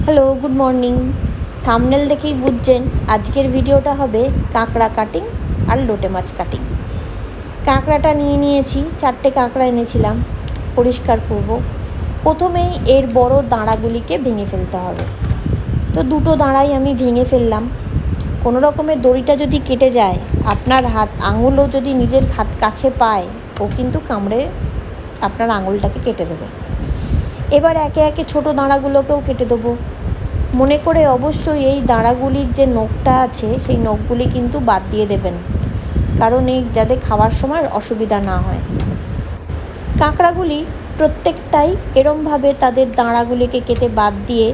Hello, good morning. Thumbnail দেখেই বুঝছেন আজকের ভিডিওটা হবে কাঁকড়া কাটিং আর লোটে মাছ কাটিং। কাঁকড়াটা নিয়েছি, 4টে কাঁকড়া এনেছিলাম, পরিষ্কার করব। প্রথমেই এর বড় দাঁড়াগুলিকে ভেঙে ফেলতে হবে। তো দুটো দাঁড়াই আমি ভেঙে ফেললাম। কোনো রকমের দড়িটা যদি কেটে যায়, আপনার আঙুলও যদি নিজের হাত কাছে পায়, ও কিন্তু কামড়ে আপনার আঙুলটাকে কেটে দেবে। এবার একে একে ছোটো দাঁড়াগুলোকেও কেটে দেবো। মনে করে অবশ্যই এই দাঁড়াগুলির যে নখটা আছে সেই নখগুলি কিন্তু বাদ দিয়ে দেবেন, কারণ এই যাতে খাওয়ার সময় অসুবিধা না হয়। কাঁকড়াগুলি প্রত্যেকটাই এরমভাবে তাদের দাঁড়াগুলিকে কেটে বাদ দিয়ে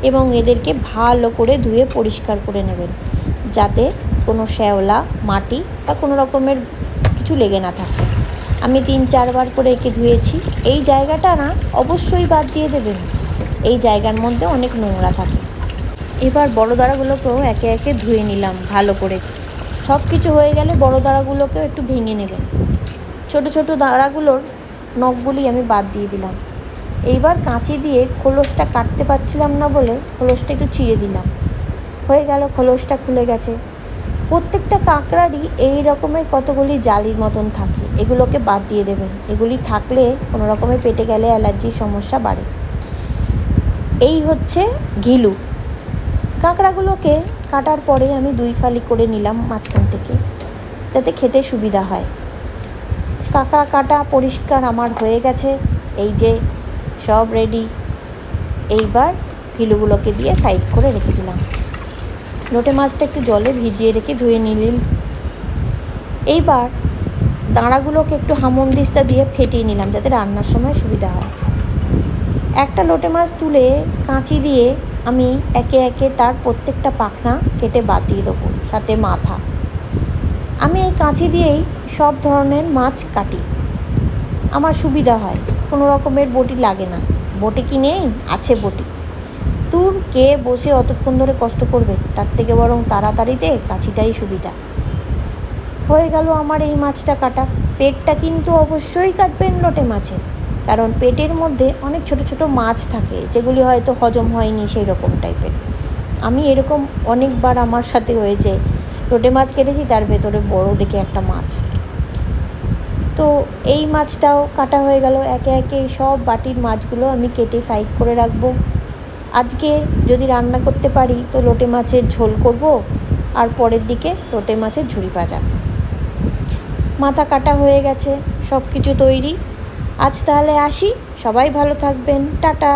এবং এদেরকে ভালো করে ধুয়ে পরিষ্কার করে নেবেন, যাতে কোনো শ্যাওলা, মাটি বা কোনো রকমের কিছু লেগে না থাকে। আমি 3-4 বার করে একে ধুয়েছি। এই জায়গাটা না অবশ্যই বাদ দিয়ে দেবেন, এই জায়গার মধ্যে অনেক নোংরা থাকে। এবার বড় দাঁড়াগুলোকেও একে একে ধুয়ে নিলাম ভালো করে। সব কিছু হয়ে গেলে বড় দাঁড়াগুলোকেও একটু ভেঙে নেবেন। ছোট ছোট দাঁড়াগুলোর নখগুলি আমি বাদ দিয়ে দিলাম। এইবার কাঁচি দিয়ে খোলসটা কাটতে পারছিলাম না বলে খোলসটা একটু চিড়ে দিলাম। হয়ে গেল, খোলসটা খুলে গেছে। প্রত্যেকটা কাঁকড়ারই এই রকমের কতগুলি জালির মতন থাকে, এগুলোকে বাদ দিয়ে দেবেন। এগুলি থাকলে কোনো রকমের পেটে গেলে অ্যালার্জির সমস্যা বাড়ে। এই হচ্ছে ঘিলু। কাঁকড়াগুলোকে কাটার পরে আমি 2 ফালি করে নিলাম মাঝখান থেকে, যাতে খেতে সুবিধা হয়। কাঁকড়া কাটা পরিষ্কার আমার হয়ে গেছে। এই যে সব রেডি। এইবার ঘিলুগুলোকে দিয়ে সাইড করে রেখে দিলাম। লোটে মাছটা একটু জলে ভিজিয়ে রেখে ধুয়ে নিলাম। এইবার দাঁড়াগুলোকে একটু হামনদিস্তা দিয়ে ফেটিয়ে নিলাম, যাতে রান্নার সময় সুবিধা হয়। একটা লোটে মাছ তুলে কাঁচি দিয়ে আমি একে একে তার প্রত্যেকটা পাখনা কেটে বাদ দিয়ে দেবো, সাথে মাথা। আমি এই কাঁচি দিয়েই সব ধরনের মাছ কাটি, আমার সুবিধা হয়, কোনো রকমের বটি লাগে না। বটি কি নেই? আছে বটি। কে বসে অতক্ষণ ধরে কষ্ট করবে, তার থেকে বরং তাড়াতাড়িতে কাঁচিটাই সুবিধা। হয়ে গেল আমার এই মাছটা কাটা। পেটটা কিন্তু অবশ্যই কাটবেন লোটে মাছের, কারণ পেটের মধ্যে অনেক ছোট ছোট মাছ থাকে, যেগুলি হয়তো হজম হয়নি সেই রকম টাইপের। আমি এরকম অনেকবার আমার সাথে হয়েছে, লোটে মাছ কেটেছি, তার ভেতরে বড় দেখে একটা মাছ। তো এই মাছটাও কাটা হয়ে গেল। একে একে সব বাটির মাছগুলো আমি কেটে সাইড করে রাখবো। আজকে যদি রান্না করতে পারি তো লোটে মাছের ঝোল করব, আর পরের দিকে লোটে মাছের ঝুরি ভাজা। মাথা কাটা হয়ে গেছে, সব কিছু তৈরি। আজ তাহলে আসি, সবাই ভালো থাকবেন, টাটা।